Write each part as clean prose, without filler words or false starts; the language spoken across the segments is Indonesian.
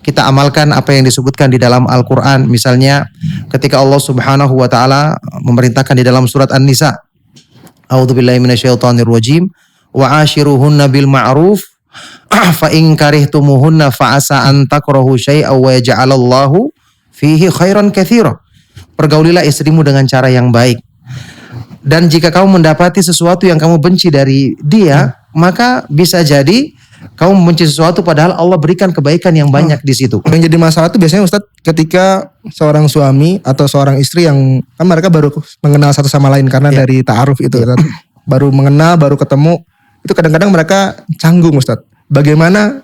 kita amalkan apa yang disebutkan di dalam Al-Quran. Misalnya ketika Allah Subhanahu wa ta'ala memerintahkan di dalam surat An-Nisa, A'udzubillahi minasyaitonirrajim, wa ashiruhunna bil ma'ruf fa in karihtumuhunna fa asa an takrahu syai'an wa yaj'alallahu fihi khairan katsira. Pergaulilah istrimu dengan cara yang baik. Dan jika kamu mendapati sesuatu yang kamu benci dari dia, maka bisa jadi kamu membenci sesuatu padahal Allah berikan kebaikan yang banyak di situ. Yang jadi masalah itu biasanya Ustadz ketika seorang suami atau seorang istri yang kan mereka baru mengenal satu sama lain karena dari ta'aruf itu Ustadz. Baru mengenal, baru ketemu, itu kadang-kadang mereka canggung Ustadz. Bagaimana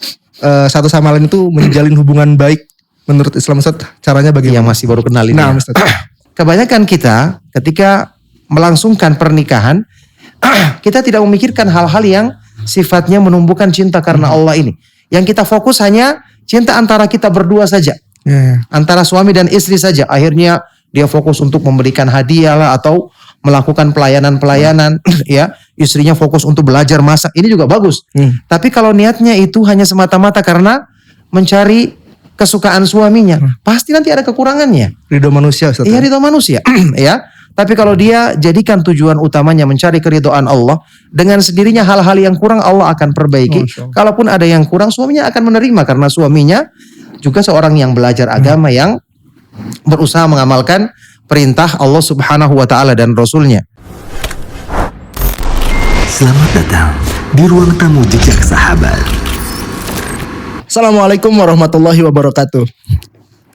satu sama lain itu menjalin hubungan baik menurut Islam Ustadz, caranya bagaimana? Yang masih baru kenal ini. Nah, Ustadz. Kebanyakan kita ketika melangsungkan pernikahan, kita tidak memikirkan hal-hal yang sifatnya menumbuhkan cinta karena Allah ini. Yang kita fokus hanya cinta antara kita berdua saja. Antara suami dan istri saja. Akhirnya dia fokus untuk memberikan hadiah lah atau melakukan pelayanan-pelayanan. Ya, istrinya fokus untuk belajar masak. Ini juga bagus. Tapi kalau niatnya itu hanya semata-mata karena mencari kesukaan suaminya, pasti nanti ada kekurangannya. Ridho manusia Ustaz. Iya, ridho manusia. Ya. Tapi kalau dia jadikan tujuan utamanya mencari keridhaan Allah, dengan sendirinya hal-hal yang kurang Allah akan perbaiki. Kalaupun ada yang kurang, suaminya akan menerima karena suaminya juga seorang yang belajar agama yang berusaha mengamalkan perintah Allah Subhanahu wa taala dan Rasulnya. Selamat datang di ruang tamu Jejak Sahabat. Assalamualaikum warahmatullahi wabarakatuh.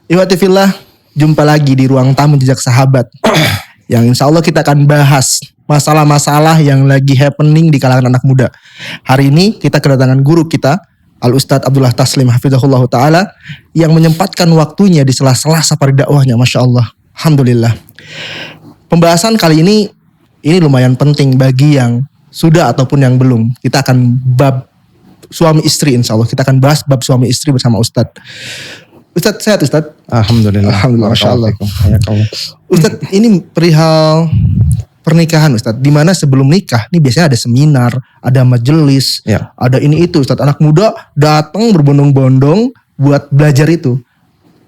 Ikhwati fillah, jumpa lagi di ruang tamu Jejak Sahabat. Yang insya Allah kita akan bahas masalah-masalah yang lagi happening di kalangan anak muda. Hari ini kita kedatangan guru kita, Al-Ustadz Abdullah Taslim Hafizahullah Ta'ala, yang menyempatkan waktunya di sela-sela safari dakwahnya. Masya Allah, Alhamdulillah. Pembahasan kali ini lumayan penting bagi yang sudah ataupun yang belum. Kita akan bab suami istri insya Allah. Kita akan bahas bab suami istri bersama Ustadz. Ustadz sehat Ustadz? Alhamdulillah. Masya Allah. Ustadz, ini perihal pernikahan Ustadz. Dimana sebelum nikah, ini biasanya ada seminar, ada majelis, ada ini itu Ustadz. Anak muda datang berbondong-bondong buat belajar itu.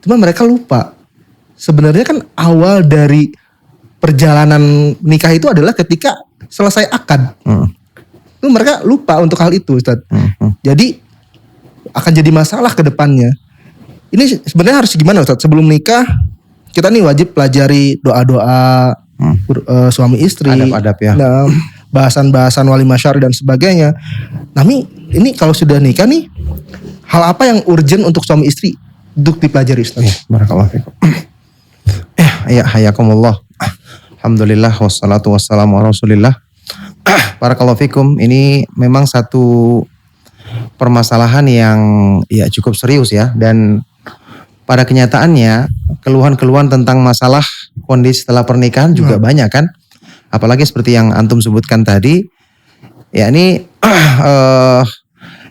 Cuma mereka lupa. Sebenarnya kan awal dari perjalanan nikah itu adalah ketika selesai akad. Itu mereka lupa untuk hal itu Ustadz. Jadi akan jadi masalah ke depannya. Ini sebenarnya harus gimana Ustadz? Sebelum nikah kita nih wajib pelajari doa-doa suami istri, adab-adab ya. Nah, bahasan-bahasan wali masyari dan sebagainya. Tapi ini kalau sudah nikah nih, hal apa yang urgent untuk suami istri untuk dipelajari Ustadz? Barakallahu fikum. Ya, hayakumullah. Alhamdulillah wassalatu wassalamu ala Rasulillah. Barakallahu fikum. Ini memang satu permasalahan yang ya cukup serius ya, dan pada kenyataannya keluhan-keluhan tentang masalah kondisi setelah pernikahan juga banyak kan. Apalagi seperti yang antum sebutkan tadi, ya ini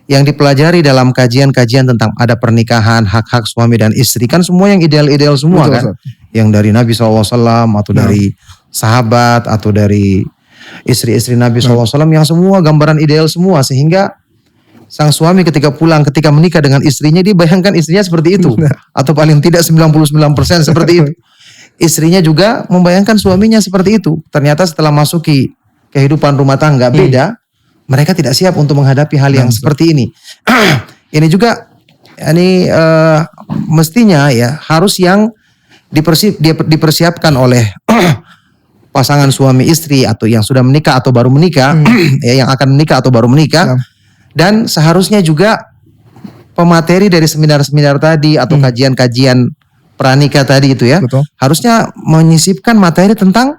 yang dipelajari dalam kajian-kajian tentang ada pernikahan, hak-hak suami dan istri kan semua yang ideal-ideal semua. Betul, kan. Yang dari Nabi SAW atau dari sahabat atau dari istri-istri Nabi SAW yang semua gambaran ideal semua, sehingga sang suami ketika pulang, ketika menikah dengan istrinya, dia bayangkan istrinya seperti itu. Atau paling tidak 99% seperti itu. Istrinya juga membayangkan suaminya seperti itu. Ternyata setelah masuki kehidupan rumah tangga beda, mereka tidak siap untuk menghadapi hal yang seperti ini. Ini juga mestinya ya harus yang dipersiapkan oleh pasangan suami istri atau yang sudah menikah atau baru menikah, ya, yang akan menikah atau baru menikah. Dan seharusnya juga pemateri dari seminar-seminar tadi atau kajian-kajian pranikah tadi itu ya, harusnya menyisipkan materi tentang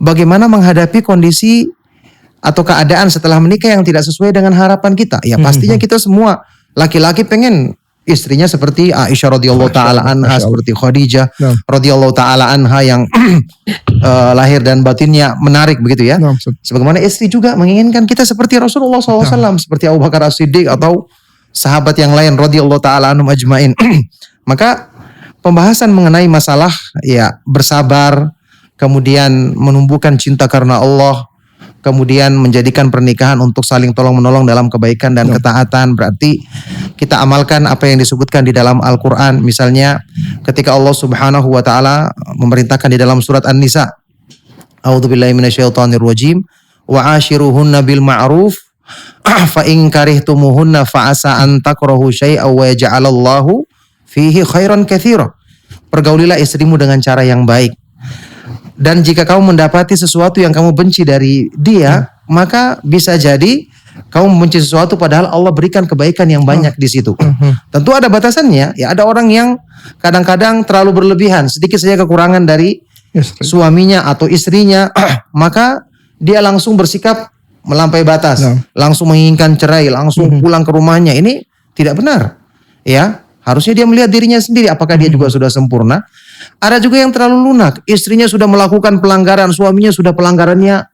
bagaimana menghadapi kondisi atau keadaan setelah menikah yang tidak sesuai dengan harapan kita. Ya pastinya kita semua laki-laki pengen istrinya seperti Aisyah radhiyallahu taala anha, seperti Khadijah radhiyallahu taala anha yang lahir dan batinnya menarik begitu ya. Sebagaimana istri juga menginginkan kita seperti Rasulullah SAW, seperti Abu Bakar As-Siddiq atau sahabat yang lain radhiyallahu taala anhum ajmain. Maka pembahasan mengenai masalah ya bersabar, kemudian menumbuhkan cinta karena Allah, kemudian menjadikan pernikahan untuk saling tolong menolong dalam kebaikan dan ketaatan. Berarti kita amalkan apa yang disebutkan di dalam Al-Quran. Misalnya ketika Allah Subhanahu wa ta'ala memerintahkan di dalam surat An-Nisa, A'udzubillahi minasyaitonirrajim, wa ashiruhunna bil ma'ruf fa in karihtumuhunna fa asa an takrahu syai'an wa yaj'alallahu fihi khairan katsira. Pergaulilah istrimu dengan cara yang baik. Dan jika kamu mendapati sesuatu yang kamu benci dari dia, maka bisa jadi kamu membenci sesuatu padahal Allah berikan kebaikan yang banyak di situ. Tentu ada batasannya. Ya, ada orang yang kadang-kadang terlalu berlebihan, sedikit saja kekurangan dari suaminya atau istrinya, maka dia langsung bersikap melampaui batas, langsung menginginkan cerai, langsung pulang ke rumahnya. Ini tidak benar. Ya, harusnya dia melihat dirinya sendiri apakah dia juga sudah sempurna. Ada juga yang terlalu lunak, istrinya sudah melakukan pelanggaran, suaminya sudah pelanggarannya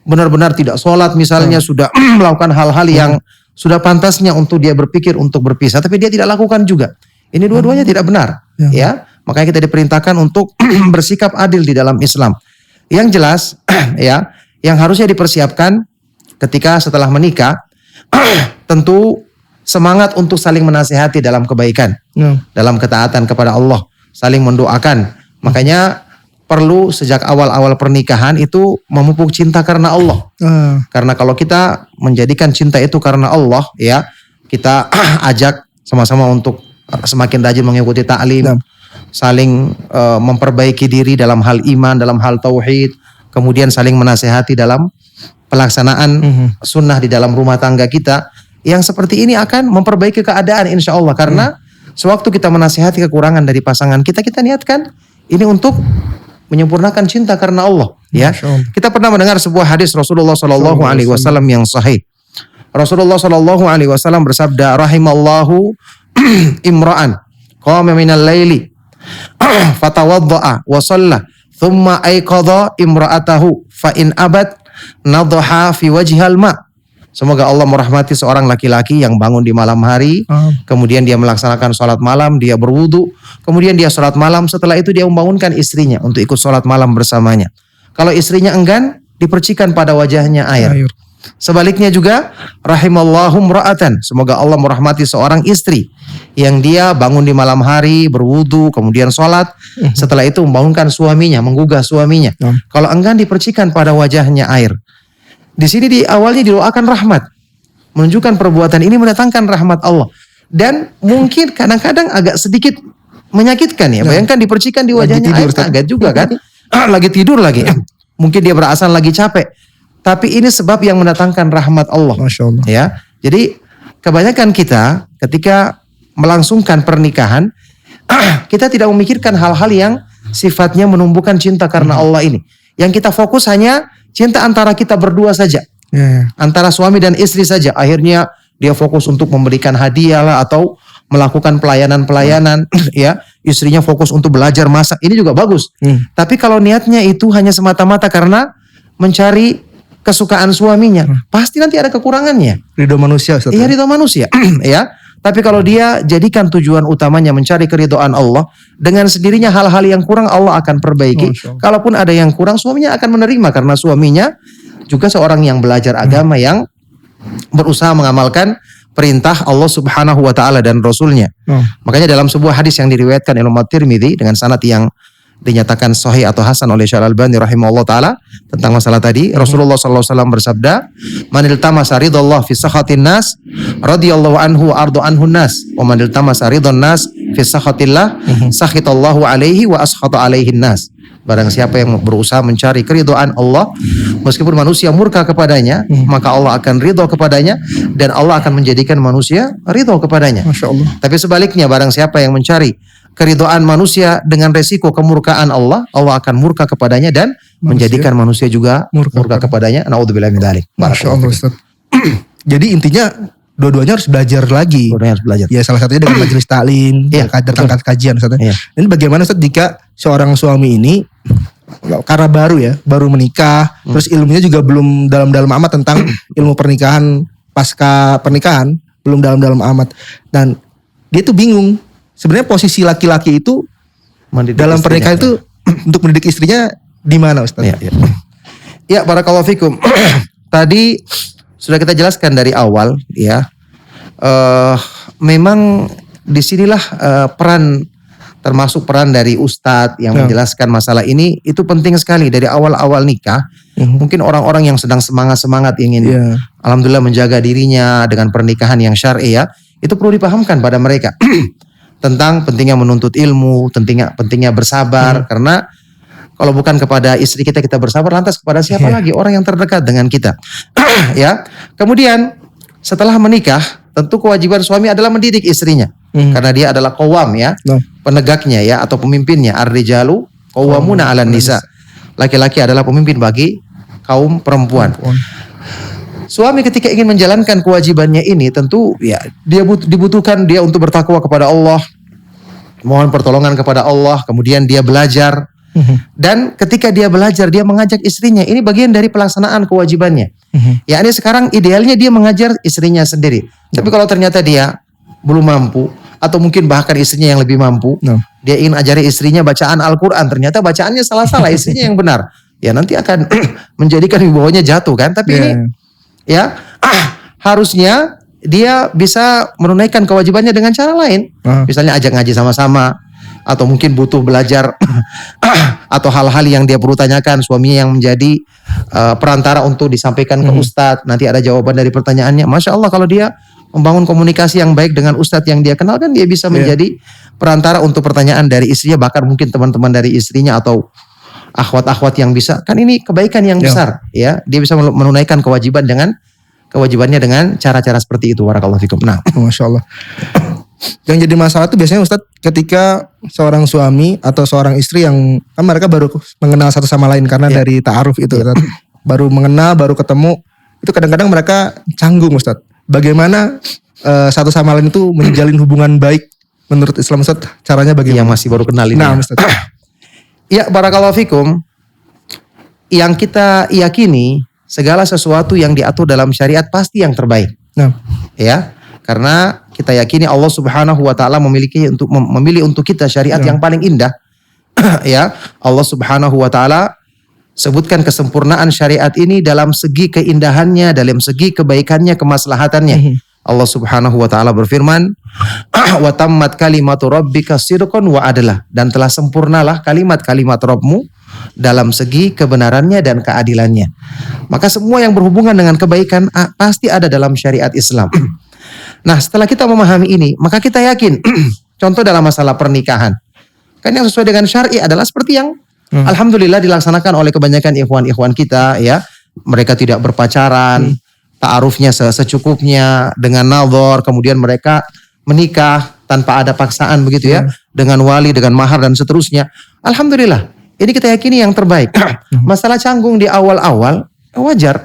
benar-benar tidak sholat misalnya, sudah melakukan hal-hal yang sudah pantasnya untuk dia berpikir untuk berpisah, tapi dia tidak lakukan juga. Ini dua-duanya tidak benar. Ya, makanya kita diperintahkan untuk bersikap adil di dalam Islam. Yang jelas, ya, yang harusnya dipersiapkan ketika setelah menikah, tentu semangat untuk saling menasihati dalam kebaikan, dalam ketaatan kepada Allah, saling mendoakan. Makanya perlu sejak awal-awal pernikahan itu memupuk cinta karena Allah. Karena kalau kita menjadikan cinta itu karena Allah, ya, kita ajak sama-sama untuk semakin rajin mengikuti ta'lim, saling memperbaiki diri dalam hal iman, dalam hal tauhid, kemudian saling menasihati dalam pelaksanaan sunnah di dalam rumah tangga kita. Yang seperti ini akan memperbaiki keadaan insya Allah. Karena sewaktu kita menasihati kekurangan dari pasangan kita, kita niatkan ini untuk menyempurnakan cinta karena Allah. Ya, kita pernah mendengar sebuah hadis Rasulullah Shallallahu Alaihi Wasallam yang sahih. Rasulullah Shallallahu Alaihi Wasallam bersabda, rahimallahu imra'an qama minal laili fatawadda'a wa shalla thumma ayqadha imra'atahu fa in abad nadha fi wajhal ma'. Semoga Allah merahmati seorang laki-laki yang bangun di malam hari, kemudian dia melaksanakan sholat malam, dia berwudu, kemudian dia sholat malam, setelah itu dia membangunkan istrinya untuk ikut sholat malam bersamanya. Kalau istrinya enggan, dipercikan pada wajahnya air. Sebaliknya juga, rahimallahu mra'atan, semoga Allah merahmati seorang istri yang dia bangun di malam hari, berwudu, kemudian sholat, setelah itu membangunkan suaminya, menggugah suaminya. Kalau enggan, dipercikan pada wajahnya air. Di sini di awalnya didoakan rahmat, menunjukkan perbuatan ini mendatangkan rahmat Allah. Dan mungkin kadang-kadang agak sedikit menyakitkan ya. Bayangkan dipercikan di wajahnya air, agak juga kan. Lagi tidur lagi. Mungkin dia beralasan lagi capek. Tapi ini sebab yang mendatangkan rahmat Allah. Masya Allah. Ya, jadi kebanyakan kita ketika melangsungkan pernikahan, kita tidak memikirkan hal-hal yang sifatnya menumbuhkan cinta karena Allah ini. Yang kita fokus hanya cinta antara kita berdua saja, antara suami dan istri saja. Akhirnya dia fokus untuk memberikan hadiah lah atau melakukan pelayanan-pelayanan. Ya, istrinya fokus untuk belajar masak. Ini juga bagus. Tapi kalau niatnya itu hanya semata-mata karena mencari kesukaan suaminya, pasti nanti ada kekurangannya. Ridho manusia, Ustaz. Iya, ridho manusia. Ya. Tapi kalau dia jadikan tujuan utamanya mencari keridhaan Allah, dengan sendirinya hal-hal yang kurang Allah akan perbaiki. Kalaupun ada yang kurang, suaminya akan menerima karena suaminya juga seorang yang belajar agama, yang berusaha mengamalkan perintah Allah Subhanahu wa taala dan Rasulnya. Makanya dalam sebuah hadis yang diriwayatkan Imam At-Tirmidzi dengan sanad yang dinyatakan sahih atau hasan oleh Syekh Al-Albani rahimahullah taala tentang masalah tadi, Rasulullah sallallahu alaihi wasallam bersabda, "Manil tamasa ridallah fi sakhatin nas, radhiyallahu anhu wa ardu anhu nas, wa manil tamasa ridon nas fi sakhatillah, sakhitallahu alaihi wa askhata alaihi nas." Barang siapa yang berusaha mencari keridhaan Allah meskipun manusia murka kepadanya, maka Allah akan ridho kepadanya dan Allah akan menjadikan manusia ridho kepadanya. Masya Allah. Tapi sebaliknya, barang siapa yang mencari keridhaan manusia dengan resiko kemurkaan Allah, Allah akan murka kepadanya dan menjadikan manusia juga murka kepadanya. Naudzubillah min dzalik. Masya Allah, Ustaz. Jadi intinya dua-duanya harus belajar lagi. Dua-duanya harus belajar. Ya, salah satunya dengan majelis ta'lim, datang kajian, Ustaz. Ini bagaimana, Ustaz, jika seorang suami ini karena baru menikah, terus ilmunya juga belum dalam-dalam amat tentang ilmu pernikahan, pasca pernikahan belum dalam-dalam amat, dan dia tuh bingung sebenarnya posisi laki-laki itu mendidik dalam pernikahan itu untuk mendidik istrinya di mana, Ustaz? Ya, barakallahu fikum. tadi sudah kita jelaskan dari awal ya. Memang disinilah peran, termasuk peran dari ustadz yang menjelaskan masalah ini itu penting sekali dari awal-awal nikah. Mungkin orang-orang yang sedang semangat ingin alhamdulillah menjaga dirinya dengan pernikahan yang syar'i ya, itu perlu dipahamkan pada mereka tentang pentingnya menuntut ilmu, pentingnya bersabar, karena kalau bukan kepada istri kita bersabar, lantas kepada siapa lagi? Orang yang terdekat dengan kita. Ya. Kemudian setelah menikah, tentu kewajiban suami adalah mendidik istrinya. Karena dia adalah qawwam ya, penegaknya ya atau pemimpinnya. Ar-rijalu qawwamuna 'alan nisa. Laki-laki adalah pemimpin bagi kaum perempuan. Suami ketika ingin menjalankan kewajibannya ini, tentu ya dia dibutuhkan dia untuk bertakwa kepada Allah, mohon pertolongan kepada Allah, kemudian dia belajar. Dan ketika dia belajar, dia mengajak istrinya. Ini bagian dari pelaksanaan kewajibannya. Ya ini sekarang idealnya dia mengajar istrinya sendiri. Tapi kalau ternyata dia belum mampu, atau mungkin bahkan istrinya yang lebih mampu, dia ingin ajari istrinya bacaan Al-Quran, ternyata bacaannya salah-salah, istrinya yang benar. Ya nanti akan menjadikan wibawanya jatuh kan. Tapi ini ya harusnya dia bisa menunaikan kewajibannya dengan cara lain. Misalnya ajak ngaji sama-sama, atau mungkin butuh belajar atau hal-hal yang dia perlu tanyakan, suaminya yang menjadi perantara untuk disampaikan ke ustadz, nanti ada jawaban dari pertanyaannya. Masya Allah kalau dia membangun komunikasi yang baik dengan ustadz yang dia kenal, kan dia bisa menjadi perantara untuk pertanyaan dari istrinya, bahkan mungkin teman-teman dari istrinya atau akhwat-akhwat yang bisa, kan ini kebaikan yang besar ya. Dia bisa menunaikan kewajibannya dengan cara-cara seperti itu. Barakallahu fikum. Nah, Masya Allah. Yang jadi masalah itu biasanya Ustadz ketika seorang suami atau seorang istri yang kan mereka baru mengenal satu sama lain karena dari ta'aruf itu Ustadz. Baru mengenal, baru ketemu, itu kadang-kadang mereka canggung Ustadz. Bagaimana satu sama lain itu menjalin hubungan baik menurut Islam Ustadz, caranya bagaimana? Yang masih baru kenal ini. Nah Ustadz. Ya barakallahu fikum. Yang kita yakini segala sesuatu yang diatur dalam syariat pasti yang terbaik. Ya. Karena kita yakini Allah Subhanahu wa taala memilih untuk kita syariat yang paling indah. Ya, Allah Subhanahu wa taala sebutkan kesempurnaan syariat ini dalam segi keindahannya, dalam segi kebaikannya, kemaslahatannya. Allah Subhanahu wa taala berfirman, "Wa tammat kalimatu rabbika sidqan wa adla." Dan telah sempurnalah kalimat-kalimat Rabbmu dalam segi kebenarannya dan keadilannya. Maka semua yang berhubungan dengan kebaikan pasti ada dalam syariat Islam. Nah setelah kita memahami ini, maka kita yakin, contoh dalam masalah pernikahan, kan yang sesuai dengan syar'i adalah seperti yang alhamdulillah dilaksanakan oleh kebanyakan ikhwan-ikhwan kita ya. Mereka tidak berpacaran, ta'arufnya secukupnya dengan nazar, kemudian mereka menikah tanpa ada paksaan begitu ya, dengan wali, dengan mahar dan seterusnya. Alhamdulillah, ini kita yakini yang terbaik. Masalah canggung di awal-awal wajar.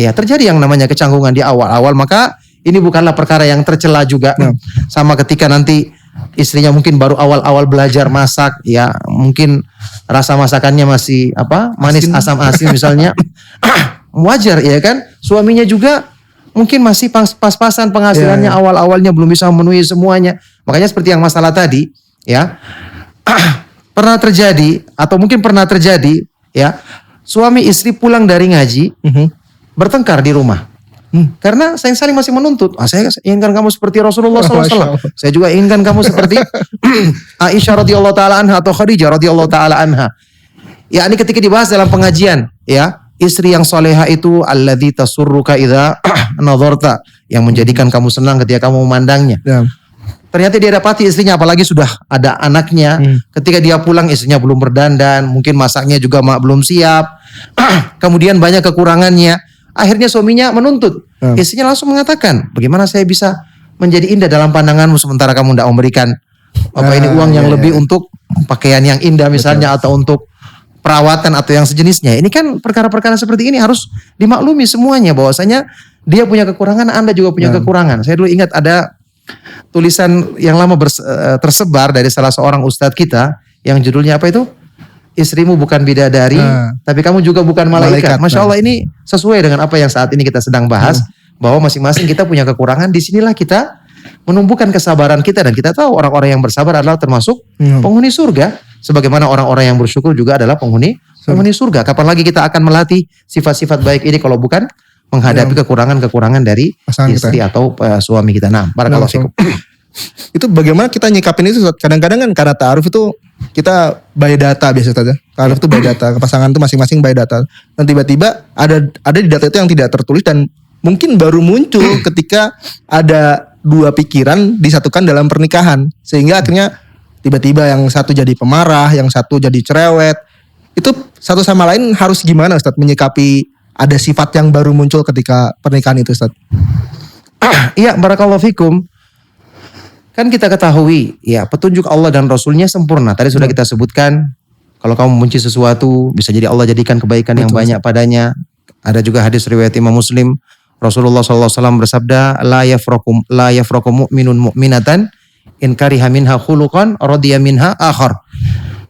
Ya terjadi yang namanya kecanggungan di awal-awal, maka ini bukanlah perkara yang tercela juga. Sama ketika nanti istrinya mungkin baru awal-awal belajar masak, ya mungkin rasa masakannya masih manis asam asin misalnya, wajar ya kan. Suaminya juga mungkin masih pas-pasan penghasilannya, awal-awalnya belum bisa memenuhi semuanya. Makanya seperti yang masalah tadi, ya pernah terjadi atau mungkin pernah terjadi, ya suami istri pulang dari ngaji bertengkar di rumah. Karena saya saling masih menuntut. Saya inginkan kamu seperti Rasulullah SAW. Saya juga inginkan kamu seperti Aisyah radhiyallahu taala anha atau Khadijah radhiyallahu taala anha. Ya ini ketika dibahas dalam pengajian, ya istri yang soleha itu alladzi tasurruka idza nadharta, yang menjadikan kamu senang ketika kamu memandangnya. Ternyata dia dapati istrinya, apalagi sudah ada anaknya. Ketika dia pulang istrinya belum berdandan, mungkin masaknya juga belum siap. Kemudian banyak kekurangannya. Akhirnya suaminya menuntut. Istrinya langsung mengatakan, bagaimana saya bisa menjadi indah dalam pandanganmu sementara kamu tidak memberikan ini uang yang lebih untuk pakaian yang indah misalnya, atau untuk perawatan atau yang sejenisnya. Ini kan perkara-perkara seperti ini harus dimaklumi semuanya, bahwasanya dia punya kekurangan, Anda juga punya kekurangan. Saya dulu ingat ada tulisan yang lama tersebar dari salah seorang ustadz kita yang judulnya apa itu? Istrimu bukan bidadari, tapi kamu juga bukan malaikat. Masya Allah, ini sesuai dengan apa yang saat ini kita sedang bahas, bahwa masing-masing kita punya kekurangan. Disinilah kita menumbuhkan kesabaran kita, dan kita tahu orang-orang yang bersabar adalah termasuk penghuni surga, sebagaimana orang-orang yang bersyukur juga adalah penghuni surga. Kapan lagi kita akan melatih sifat-sifat baik ini kalau bukan menghadapi kekurangan-kekurangan dari pasangan istri atau suami kita. Nah, barakallahu fikum. Itu bagaimana kita nyikapin itu? Kadang-kadang kan karena ta'aruf itu kita by data biasa saja. Ta'aruf itu by data, pasangan itu masing-masing by data. Dan tiba-tiba ada di data itu yang tidak tertulis dan mungkin baru muncul ketika ada dua pikiran disatukan dalam pernikahan. Sehingga akhirnya tiba-tiba yang satu jadi pemarah, yang satu jadi cerewet. Itu satu sama lain harus gimana Ustadz menyikapi ada sifat yang baru muncul ketika pernikahan itu Ustadz? Iya, barakallahu fikum. Kan kita ketahui ya petunjuk Allah dan Rasulnya sempurna. Tadi sudah kita sebutkan kalau kamu membenci sesuatu bisa jadi Allah jadikan kebaikan yang banyak padanya. Ada juga hadis riwayat Imam Muslim. Rasulullah SAW bersabda, la yafraku mu'minun mu'minatan in kariha minha khuluqan radiya minha akhar.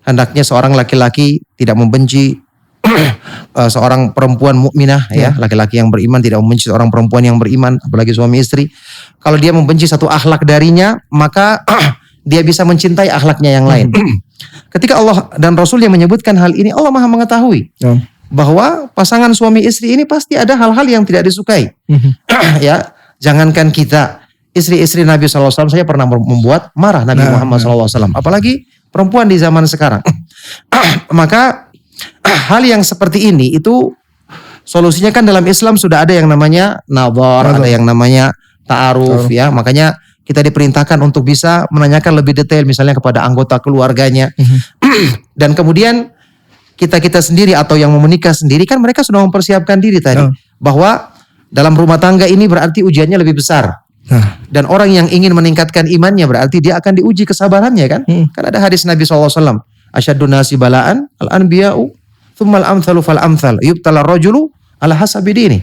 Hendaknya seorang laki-laki tidak membenci seorang perempuan mukminah ya, laki-laki yang beriman tidak membenci seorang perempuan yang beriman, apalagi suami istri. Kalau dia membenci satu akhlak darinya, maka dia bisa mencintai akhlaknya yang lain. Ketika Allah dan Rasulnya menyebutkan hal ini, Allah Maha mengetahui bahwa pasangan suami istri ini pasti ada hal-hal yang tidak disukai. Ya, jangankan kita, istri-istri Nabi SAW saya pernah membuat marah Nabi Muhammad SAW, apalagi perempuan di zaman sekarang. Maka hal yang seperti ini itu solusinya kan dalam Islam sudah ada yang namanya nadhar, ada yang namanya ta'aruf ya. Makanya kita diperintahkan untuk bisa menanyakan lebih detail misalnya kepada anggota keluarganya. Dan kemudian kita sendiri atau yang mau menikah sendiri kan mereka sudah mempersiapkan diri tadi bahwa dalam rumah tangga ini berarti ujiannya lebih besar. Dan orang yang ingin meningkatkan imannya berarti dia akan diuji kesabarannya kan. Kan ada hadis Nabi SAW, asyadun nasi balaan al-anbiya'u thummal amthalu fal amthal yubtala rajulu ala hasabi dini.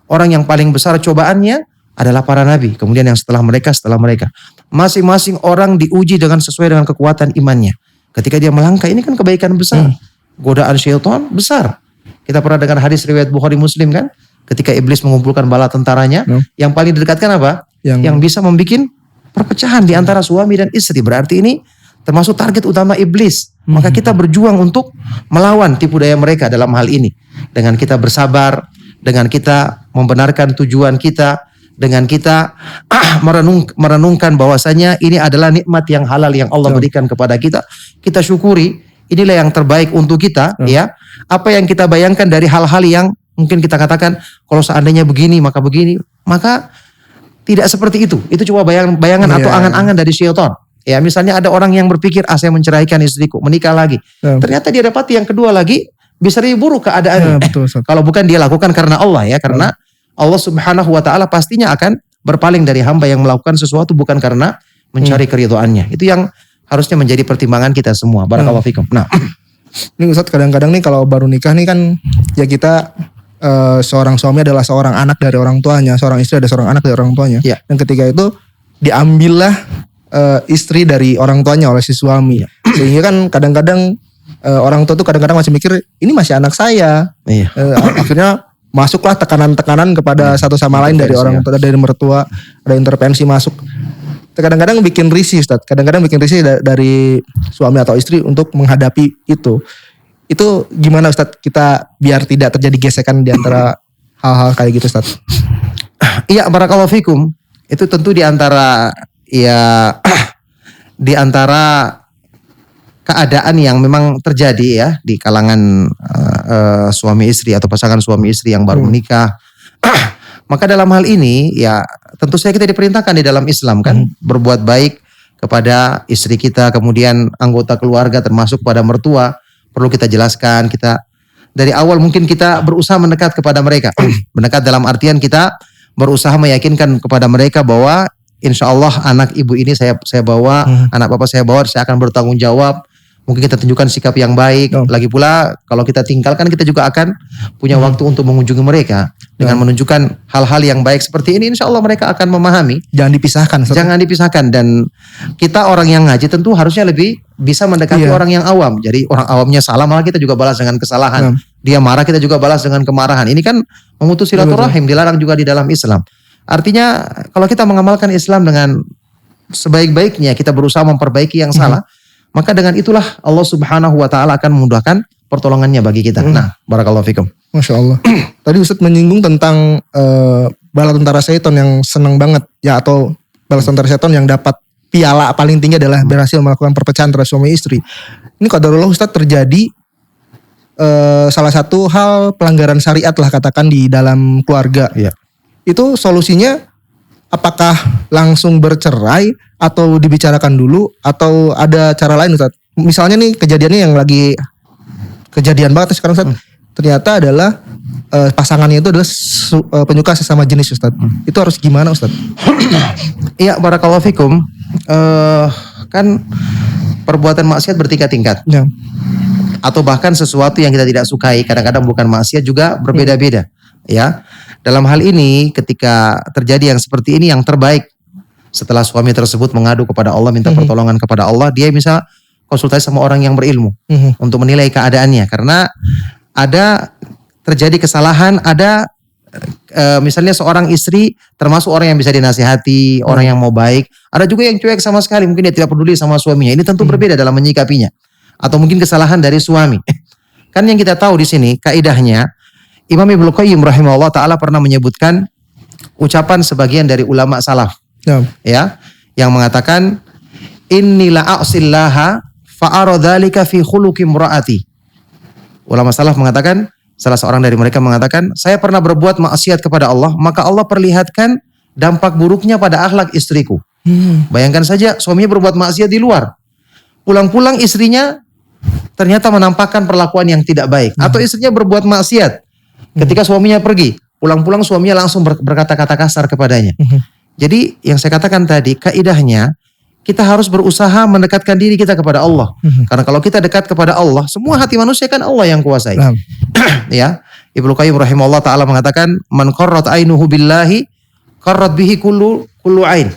Orang yang paling besar cobaannya adalah para nabi, kemudian yang setelah mereka. Masing-masing orang diuji dengan sesuai dengan kekuatan imannya. Ketika dia melangkah, ini kan kebaikan besar. Godaan syaitan besar. Kita pernah dengar hadis riwayat Bukhari Muslim kan, ketika iblis mengumpulkan bala tentaranya, yang paling didekatkan apa? Yang bisa membuat perpecahan di antara suami dan istri. Berarti ini termasuk target utama iblis. Maka kita berjuang untuk melawan tipu daya mereka dalam hal ini. Dengan kita bersabar, dengan kita membenarkan tujuan kita, dengan kita merenungkan bahwasanya ini adalah nikmat yang halal yang Allah berikan kepada kita. Kita syukuri, inilah yang terbaik untuk kita ya. Apa yang kita bayangkan dari hal-hal yang mungkin kita katakan kalau seandainya begini maka begini, maka tidak seperti itu. Itu cuma bayangan atau angan-angan dari syaitan. Ya, misalnya ada orang yang berpikir, saya menceraikan istriku, menikah lagi. Ternyata dia dapati yang kedua lagi, bisa lebih buruk keadaannya. Kalau bukan dia lakukan karena Allah ya, karena Allah Subhanahu wa taala pastinya akan berpaling dari hamba yang melakukan sesuatu bukan karena mencari keridhaannya. Itu yang harusnya menjadi pertimbangan kita semua. Barakallahu fikum. Nah, ini Ustadz kadang-kadang nih kalau baru nikah nih kan ya kita seorang suami adalah seorang anak dari orang tuanya, seorang istri ada seorang anak dari orang tuanya. Dan ketika itu diambillah istri dari orang tuanya oleh si suami. Sehingga kan kadang-kadang orang tua tuh kadang-kadang masih mikir ini masih anak saya. Akhirnya masuklah tekanan-tekanan kepada satu sama lain dari orang tua, dari mertua, ada intervensi masuk. Kadang-kadang bikin risih Ustadz, kadang-kadang bikin risih dari suami atau istri untuk menghadapi itu. Itu gimana Ustadz kita biar tidak terjadi gesekan di antara hal-hal kayak gitu Ustadz? Iya, barakallahu fikum. Itu tentu di antara di antara keadaan yang memang terjadi ya di kalangan suami istri atau pasangan suami istri yang baru menikah. Maka dalam hal ini ya tentu saja kita diperintahkan di dalam Islam kan berbuat baik kepada istri kita, kemudian anggota keluarga termasuk pada mertua perlu kita jelaskan. Kita dari awal mungkin kita berusaha mendekat kepada mereka. Mendekat dalam artian kita berusaha meyakinkan kepada mereka bahwa insya Allah anak ibu ini saya bawa, anak bapak saya bawa, saya akan bertanggung jawab. Mungkin kita tunjukkan sikap yang baik. Lagi pula kalau kita tinggalkan kita juga akan punya waktu untuk mengunjungi mereka. Dengan menunjukkan hal-hal yang baik seperti ini insya Allah mereka akan memahami. Jangan dipisahkan. Jangan dipisahkan. Dan kita orang yang ngaji tentu harusnya lebih bisa mendekati orang yang awam. Jadi orang awamnya salah malah kita juga balas dengan kesalahan. Dia marah kita juga balas dengan kemarahan. Ini kan memutus silaturahim, dilarang juga di dalam Islam. Artinya kalau kita mengamalkan Islam dengan sebaik-baiknya, kita berusaha memperbaiki yang salah, maka dengan itulah Allah Subhanahu wa taala akan memudahkan pertolongannya bagi kita. Nah, barakallahu fikum. Masya Allah. Tadi Ustadz menyinggung tentang bala tentara setan yang senang banget ya, atau bala tentara setan yang dapat piala paling tinggi adalah berhasil melakukan perpecahan antara suami istri. Ini qadarullah Ustadz terjadi salah satu hal pelanggaran syariat lah katakan di dalam keluarga. Iya. Itu solusinya apakah langsung bercerai atau dibicarakan dulu atau ada cara lain Ustadz? Misalnya nih kejadiannya yang lagi kejadian banget sekarang Ustadz. Ternyata adalah pasangannya itu adalah penyuka sesama jenis Ustadz. Itu harus gimana Ustadz? Iya, barakallahu fikum. Kan perbuatan maksiat bertingkat-tingkat. Ya. Atau bahkan sesuatu yang kita tidak sukai, kadang-kadang bukan maksiat juga berbeda-beda. Ya, dalam hal ini ketika terjadi yang seperti ini, yang terbaik setelah suami tersebut mengadu kepada Allah, minta pertolongan kepada Allah, dia bisa konsultasi sama orang yang berilmu untuk menilai keadaannya. Karena ada terjadi kesalahan, ada misalnya seorang istri termasuk orang yang bisa dinasihati, orang yang mau baik. Ada juga yang cuek sama sekali, mungkin dia tidak peduli sama suaminya. Ini tentu berbeda dalam menyikapinya. Atau mungkin kesalahan dari suami. Kan yang kita tahu di sini kaidahnya, Imam Ibnu Qayyim rahimahullah taala pernah menyebutkan ucapan sebagian dari ulama salaf. Ya, yang mengatakan inni la a'sillaha fa ara dzalika fi khuluqi imraati. Ulama salaf mengatakan, salah seorang dari mereka mengatakan, saya pernah berbuat maksiat kepada Allah, maka Allah perlihatkan dampak buruknya pada akhlak istriku. Bayangkan saja suaminya berbuat maksiat di luar, pulang-pulang istrinya ternyata menampakkan perlakuan yang tidak baik. Atau istrinya berbuat maksiat ketika suaminya pergi, pulang-pulang suaminya langsung berkata-kata kasar kepadanya. Jadi yang saya katakan tadi, kaidahnya kita harus berusaha mendekatkan diri kita kepada Allah. Karena kalau kita dekat kepada Allah, semua hati manusia kan Allah yang kuasai. Ya, Ibnu Qayyim rahimahullah taala mengatakan, man qarrat ainuhu billahi qarrat bihi kullu ain.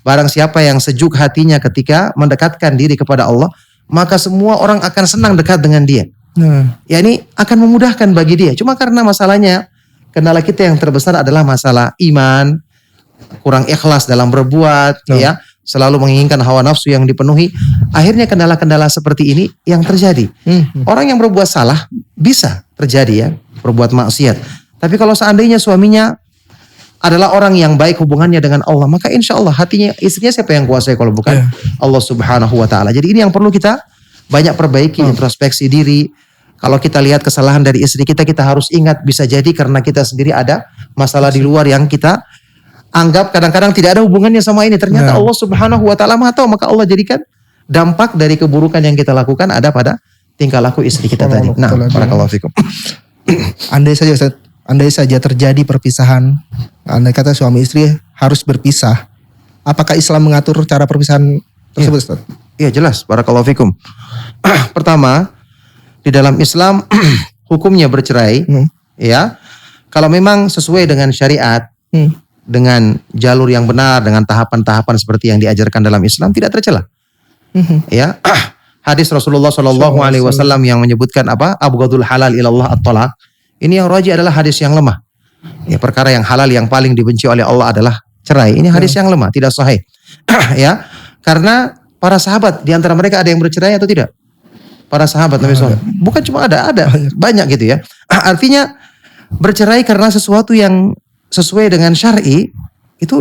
Barang siapa yang sejuk hatinya ketika mendekatkan diri kepada Allah, maka semua orang akan senang dekat dengan dia. Ya, ini akan memudahkan bagi dia. Cuma karena masalahnya, kendala kita yang terbesar adalah masalah iman, kurang ikhlas dalam berbuat, ya, selalu menginginkan hawa nafsu yang dipenuhi. Akhirnya kendala-kendala seperti ini yang terjadi. Orang yang berbuat salah bisa terjadi ya, berbuat maksiat. Tapi kalau seandainya suaminya adalah orang yang baik hubungannya dengan Allah, maka insya Allah hatinya, istrinya siapa yang kuasai kalau bukan Allah subhanahu wa ta'ala. Jadi ini yang perlu kita banyak perbaiki, introspeksi diri. Kalau kita lihat kesalahan dari istri kita, kita harus ingat bisa jadi karena kita sendiri ada masalah di luar yang kita anggap kadang-kadang tidak ada hubungannya sama ini. Ternyata Allah subhanahu wa ta'ala maha tahu, maka Allah jadikan dampak dari keburukan yang kita lakukan ada pada tingkah laku istri kita tadi. Nah, barakallahu fikum. Andai saja terjadi perpisahan, andai kata suami istri harus berpisah, apakah Islam mengatur cara perpisahan tersebut, Ustaz? Iya, jelas, barakallahu fikum. Pertama, di dalam Islam hukumnya bercerai, ya, kalau memang sesuai dengan syariat, dengan jalur yang benar, dengan tahapan-tahapan seperti yang diajarkan dalam Islam, tidak tercela. Ya, hadis Rasulullah Shallallahu Alaihi Wasallam yang menyebutkan apa? Abghadul halal ilallah at-talaq. Ini yang rajih adalah hadis yang lemah. Ya, perkara yang halal yang paling dibenci oleh Allah adalah cerai. Ini hadis yang lemah, tidak sahih. Ya, karena para sahabat di antara mereka ada yang bercerai atau tidak? Para sahabat Nabi SAW. Bukan cuma ada banyak gitu ya. Artinya bercerai karena sesuatu yang sesuai dengan syar'i itu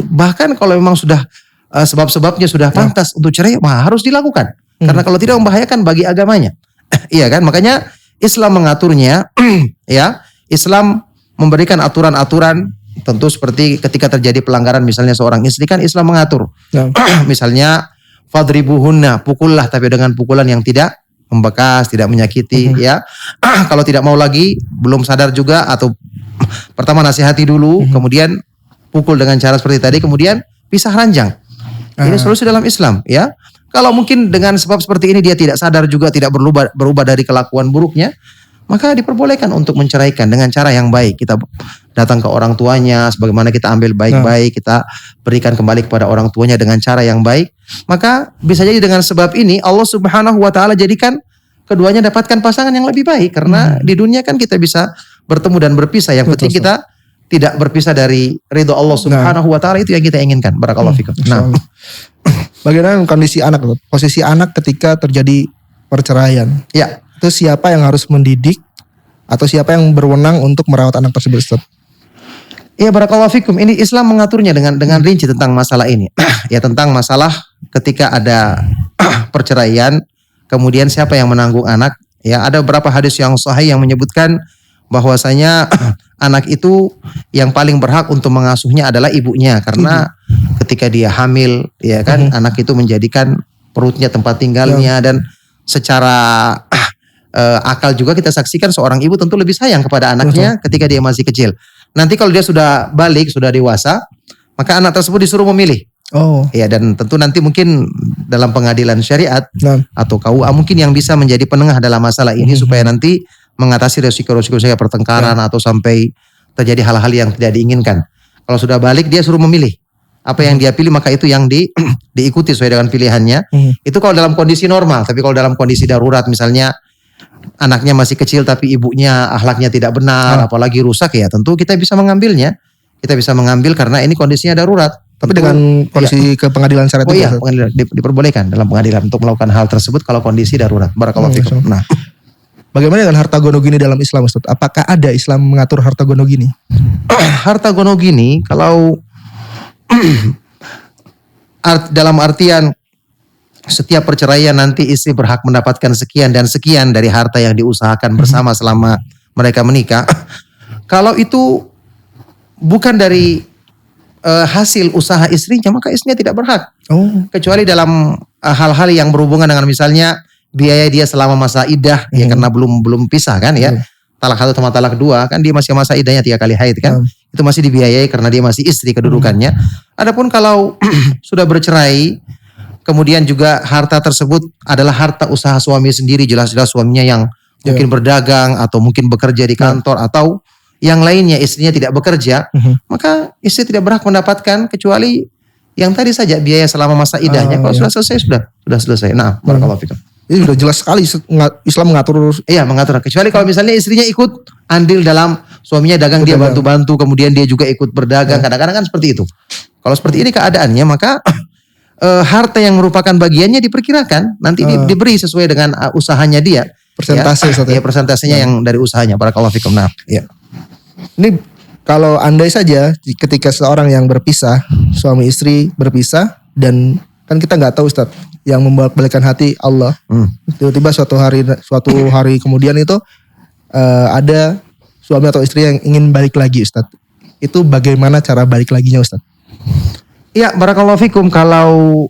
bahkan kalau memang sudah sebab-sebabnya sudah pantas untuk cerai, harus dilakukan. Karena kalau tidak membahayakan bagi agamanya. Iya kan? Makanya Islam mengaturnya, ya. Islam memberikan aturan-aturan tentu seperti ketika terjadi pelanggaran misalnya seorang istri kan Islam mengatur. Misalnya fadribuhunna, pukullah tapi dengan pukulan yang tidak membekas, tidak menyakiti, ya. Kalau tidak mau lagi, belum sadar juga atau pertama nasihati dulu, kemudian pukul dengan cara seperti tadi, kemudian pisah ranjang. Ini solusi dalam Islam, ya. Kalau mungkin dengan sebab seperti ini dia tidak sadar juga, tidak berubah dari kelakuan buruknya, maka diperbolehkan untuk menceraikan dengan cara yang baik. Kita datang ke orang tuanya, sebagaimana kita ambil baik-baik, kita berikan kembali kepada orang tuanya dengan cara yang baik. Maka bisa jadi dengan sebab ini Allah Subhanahu wa ta'ala jadikan keduanya dapatkan pasangan yang lebih baik. Karena di dunia kan kita bisa bertemu dan berpisah. Yang penting kita tidak berpisah dari ridho Allah Subhanahu wa ta'ala, itu yang kita inginkan. Barakallahu fikum. Nah, bagaimana kondisi anak, posisi anak ketika terjadi perceraian? Ya, itu siapa yang harus mendidik Atau siapa yang berwenang untuk merawat anak tersebut, Ustaz? Iya, barakallahu fikum. Ini Islam mengaturnya dengan rinci tentang masalah ini. Ya, tentang masalah ketika ada perceraian, kemudian siapa yang menanggung anak. Ya, ada beberapa hadis yang sahih yang menyebutkan bahwasanya anak itu yang paling berhak untuk mengasuhnya adalah ibunya, karena ketika dia hamil, ya kan, anak itu menjadikan perutnya tempat tinggalnya, dan secara akal juga kita saksikan seorang ibu tentu lebih sayang kepada anaknya ketika dia masih kecil. Nanti kalau dia sudah balik, sudah dewasa, maka anak tersebut disuruh memilih. Ya, dan tentu nanti mungkin dalam pengadilan syariat atau KUA mungkin yang bisa menjadi penengah dalam masalah ini supaya nanti mengatasi resiko-resiko kayak pertengkaran atau sampai terjadi hal-hal yang tidak diinginkan. Kalau sudah balik dia suruh memilih. Apa yang dia pilih maka itu yang diikuti sesuai dengan pilihannya. Itu kalau dalam kondisi normal, tapi kalau dalam kondisi darurat misalnya anaknya masih kecil tapi ibunya akhlaknya tidak benar, apalagi rusak, ya tentu kita bisa mengambilnya. Kita bisa mengambil karena ini kondisinya darurat. Tapi dengan kondisi ke pengadilan syariat itu pengadilan diperbolehkan dalam pengadilan untuk melakukan hal tersebut kalau kondisi darurat. Barakallahu fikum. Nah, bagaimana dengan harta gonogini dalam Islam, Ustaz? Apakah ada Islam mengatur harta gonogini? Harta gonogini kalau dalam artian setiap perceraian nanti istri berhak mendapatkan sekian dan sekian dari harta yang diusahakan bersama selama mereka menikah. Kalau itu bukan dari hasil usaha istrinya, maka istrinya tidak berhak. Kecuali dalam hal-hal yang berhubungan dengan misalnya biaya dia selama masa iddah, ya karena belum pisah kan ya. Talak 1 sama talak 2 kan dia masih masa iddahnya 3 kali haid kan. Itu masih dibiayai karena dia masih istri kedudukannya. Adapun kalau sudah bercerai, kemudian juga harta tersebut adalah harta usaha suami sendiri, jelas-jelas suaminya yang mungkin berdagang atau mungkin bekerja di kantor atau yang lainnya istrinya tidak bekerja, maka istri tidak berhak mendapatkan kecuali yang tadi saja biaya selama masa iddahnya. Kalau sudah selesai sudah selesai. Nah, barakallahu fikum. Ini sudah jelas sekali Islam mengatur. Iya, mengatur. Kecuali kalau misalnya istrinya ikut andil dalam suaminya dagang, dia bantu-bantu, kemudian dia juga ikut berdagang. Kadang-kadang kan seperti itu. Kalau seperti ini keadaannya, maka harta yang merupakan bagiannya diperkirakan nanti diberi sesuai dengan usahanya dia. Persentase ya persentasenya yang dari usahanya. Barakallahu fikum. Nah, ya. Ini kalau andai saja ketika seorang yang berpisah, suami istri berpisah, dan kan kita nggak tahu, Ustaz, yang membolak-balikkan hati Allah. Tiba-tiba suatu hari kemudian itu ada suami atau istri yang ingin balik lagi, Ustaz. Itu bagaimana cara balik laginya, Ustaz? Ya, barakallahu fikum. Kalau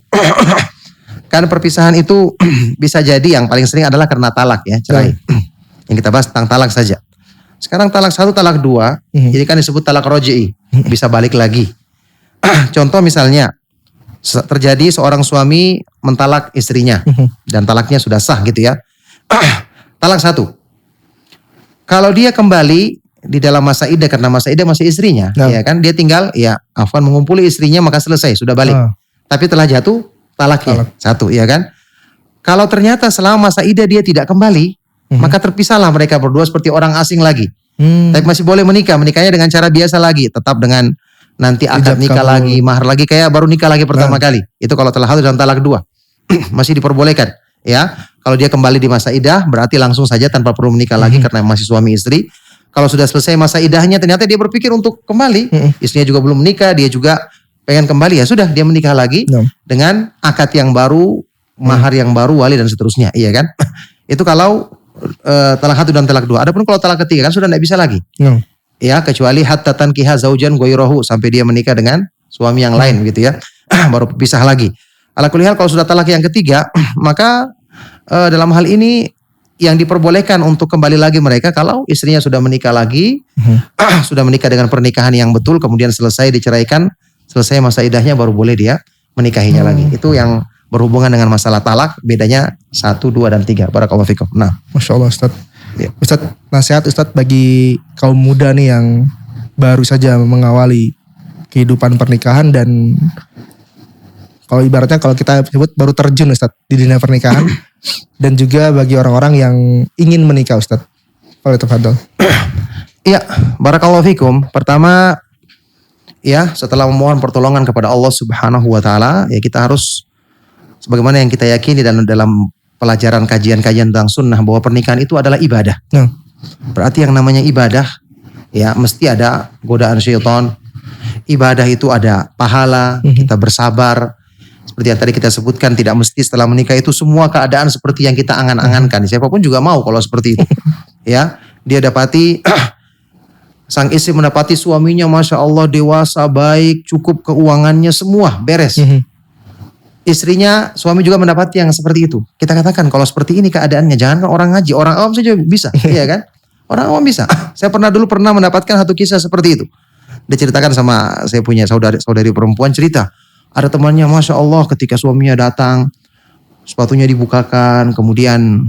kan perpisahan itu bisa jadi yang paling sering adalah karena talak, ya, cerai. Yang kita bahas tentang talak saja. Sekarang talak 1, talak 2, ini kan disebut talak roji'i, bisa balik lagi. Contoh misalnya, terjadi seorang suami mentalak istrinya, dan talaknya sudah sah gitu ya. Talak 1. Kalau dia kembali di dalam masa iddah, karena masa iddah masih istrinya, ya kan, dia tinggal mengumpuli istrinya maka selesai, sudah balik. Tapi telah jatuh talaknya, 1, ya kan. Kalau ternyata selama masa iddah dia tidak kembali, maka terpisahlah mereka berdua seperti orang asing lagi. Tapi masih boleh menikah, menikahnya dengan cara biasa lagi, tetap dengan nanti akad nikah lagi, mahar lagi, kayak baru nikah lagi pertama kali. Itu kalau talak 1 dan talak 2 masih diperbolehkan, ya. Kalau dia kembali di masa iddah berarti langsung saja tanpa perlu menikah lagi karena masih suami istri. Kalau sudah selesai masa iddahnya ternyata dia berpikir untuk kembali, istrinya juga belum menikah, dia juga pengen kembali, ya sudah, dia menikah lagi dengan akad yang baru, mahar yang baru, wali dan seterusnya, iya kan? Itu kalau talak 1 dan talak 2. Adapun kalau talak ketiga kan sudah tidak bisa lagi. Ya, kecuali hatta tankiha zaujan ghairahu, sampai dia menikah dengan suami yang lain gitu ya. Baru pisah lagi. Ala kulli hal, kalau sudah talak yang ketiga, maka dalam hal ini yang diperbolehkan untuk kembali lagi mereka kalau istrinya sudah menikah lagi, sudah menikah dengan pernikahan yang betul, kemudian selesai diceraikan, selesai masa iddahnya, baru boleh dia menikahinya lagi. Itu yang berhubungan dengan masalah talak, bedanya 1, 2, dan 3. Barakallahu fikum. Nah, Masya Allah, Ustaz. Ya. Ustaz, nasihat Ustaz bagi kaum muda nih yang baru saja mengawali kehidupan pernikahan, dan kalau ibaratnya kalau kita sebut baru terjun, Ustaz, di dunia pernikahan, dan juga bagi orang-orang yang ingin menikah, Ustaz. Boleh tafadhol. Iya, barakallahu fikum. Pertama, ya, setelah memohon pertolongan kepada Allah Subhanahu wa taala, ya kita harus sebagaimana yang kita yakini dalam pelajaran kajian-kajian tentang sunnah, bahwa pernikahan itu adalah ibadah. Berarti yang namanya ibadah ya mesti ada godaan syaitan. Ibadah itu ada pahala, kita bersabar. Seperti yang tadi kita sebutkan, tidak mesti setelah menikah itu semua keadaan seperti yang kita angan-angankan. Siapapun juga mau kalau seperti itu. Ya, dia dapati sang istri mendapati suaminya Masya Allah dewasa, baik, cukup keuangannya semua beres. Istrinya, suami juga mendapati yang seperti itu. Kita katakan kalau seperti ini keadaannya, jangan orang ngaji, orang awam saja bisa, iya kan? Orang awam bisa. Saya dulu pernah mendapatkan satu kisah seperti itu. Diceritakan sama saya punya saudari perempuan, cerita. Ada temannya Masya Allah ketika suaminya datang, sepatunya dibukakan, kemudian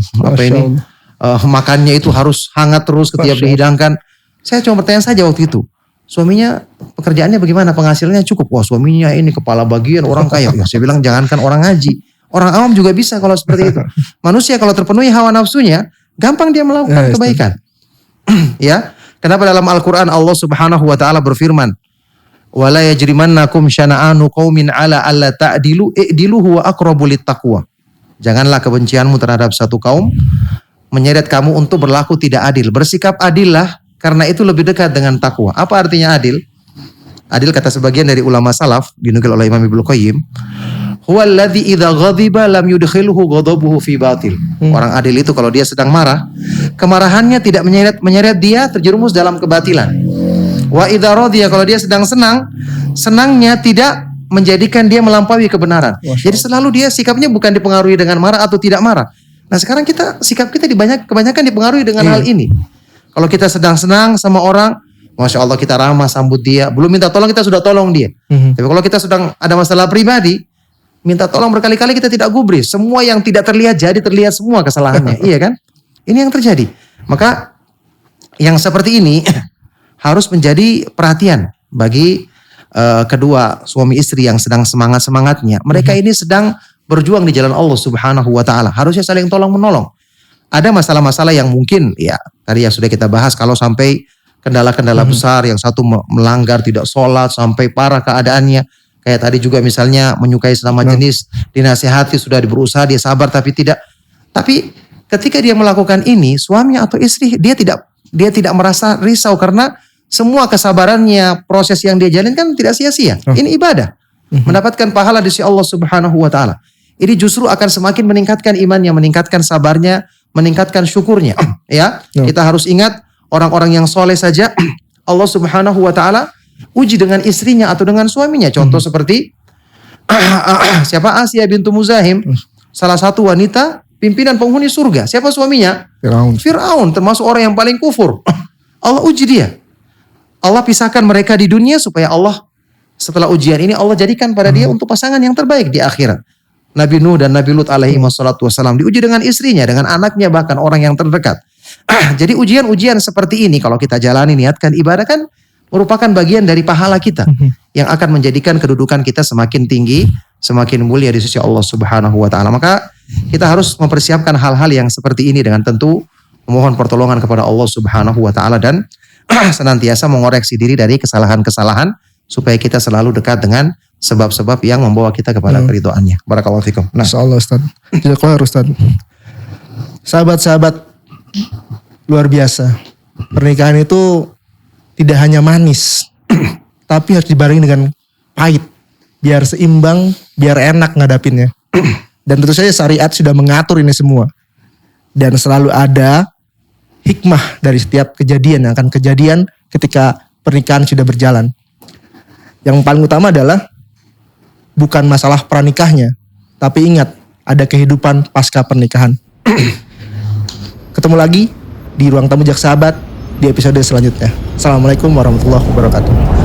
makannya itu harus hangat terus ketika dihidangkan. Saya cuma bertanya saja waktu itu, suaminya pekerjaannya bagaimana, penghasilannya cukup? Wah, suaminya ini kepala bagian orang kaya. Ya, saya bilang jangankan orang ngaji, orang awam juga bisa kalau seperti itu. Manusia kalau terpenuhi hawa nafsunya, gampang dia melakukan kebaikan. Ya, kenapa dalam Al-Quran Allah Subhanahu Wa Taala berfirman, wala yajrimannakum syana'anu qaumin ala alla ta'dilu i'dilu huwa aqrabu littaqwa. Janganlah kebencianmu terhadap satu kaum menyeret kamu untuk berlaku tidak adil. Bersikap adillah, karena itu lebih dekat dengan takwa. Apa artinya adil? Adil kata sebagian dari ulama salaf, dinukil oleh Imam Ibnu Qayyim, huwa alladzi idza ghadiba lam yudkhilhu ghadabuhu fi batil. Orang adil itu kalau dia sedang marah, kemarahannya tidak menyeret dia terjerumus dalam kebatilan. Wa idza radiya, kalau dia sedang senang, senangnya tidak menjadikan dia melampaui kebenaran. Jadi selalu dia sikapnya bukan dipengaruhi dengan marah atau tidak marah. Nah, sekarang sikap kita kebanyakan dipengaruhi dengan hal ini. Kalau kita sedang senang sama orang, Masya Allah kita ramah sambut dia. Belum minta tolong kita sudah tolong dia. Tapi kalau kita sedang ada masalah pribadi, minta tolong berkali-kali kita tidak gubris. Semua yang tidak terlihat jadi terlihat semua kesalahannya. Iya kan? Ini yang terjadi. Maka yang seperti ini harus menjadi perhatian bagi kedua suami istri yang sedang semangat-semangatnya. Mereka ini sedang berjuang di jalan Allah Subhanahu Wa Taala. Harusnya saling tolong menolong. Ada masalah-masalah yang mungkin ya tadi yang sudah kita bahas, kalau sampai kendala-kendala besar, yang satu melanggar tidak sholat sampai parah keadaannya, kayak tadi juga misalnya menyukai sesama jenis, dinasihati sudah berusaha dia sabar tapi tidak. Tapi ketika dia melakukan ini, suami atau istri dia tidak merasa risau karena semua kesabarannya, proses yang dia jalankan tidak sia-sia. Ini ibadah, mendapatkan pahala di sisi Allah Subhanahu Wa Taala. Ini justru akan semakin meningkatkan imannya, meningkatkan sabarnya, meningkatkan syukurnya. Ya, kita harus ingat orang-orang yang soleh saja Allah Subhanahu Wa Taala uji dengan istrinya atau dengan suaminya. Contoh seperti siapa, Asia bintu Muzahim, salah satu wanita pimpinan penghuni surga. Siapa suaminya? Fir'aun, termasuk orang yang paling kufur. Allah uji dia. Allah pisahkan mereka di dunia supaya Allah setelah ujian ini Allah jadikan pada dia untuk pasangan yang terbaik di akhirat. Nabi Nuh dan Nabi Lut alaihi wassalatu wassalam diuji dengan istrinya, dengan anaknya, bahkan orang yang terdekat. Jadi ujian-ujian seperti ini kalau kita jalani, niatkan ibadah, kan merupakan bagian dari pahala kita yang akan menjadikan kedudukan kita semakin tinggi, semakin mulia di sisi Allah Subhanahu Wa Taala. Maka kita harus mempersiapkan hal-hal yang seperti ini dengan tentu memohon pertolongan kepada Allah Subhanahu Wa Taala dan senantiasa mengoreksi diri dari kesalahan-kesalahan supaya kita selalu dekat dengan sebab-sebab yang membawa kita kepada keridhaannya. Barakallahu fikum. Nah, insyaallah Ustaz. Jazakallahu Ustaz. Sahabat-sahabat luar biasa. Pernikahan itu tidak hanya manis, tapi harus dibarengi dengan pahit. Biar seimbang, biar enak ngadapinnya. Dan tentu saja syariat sudah mengatur ini semua. Dan selalu ada hikmah dari setiap kejadian yang akan kejadian ketika pernikahan sudah berjalan. Yang paling utama adalah bukan masalah pranikahnya, tapi ingat ada kehidupan pasca pernikahan. Ketemu lagi di Ruang Tamu Jak Sahabat di episode selanjutnya. Assalamualaikum warahmatullahi wabarakatuh.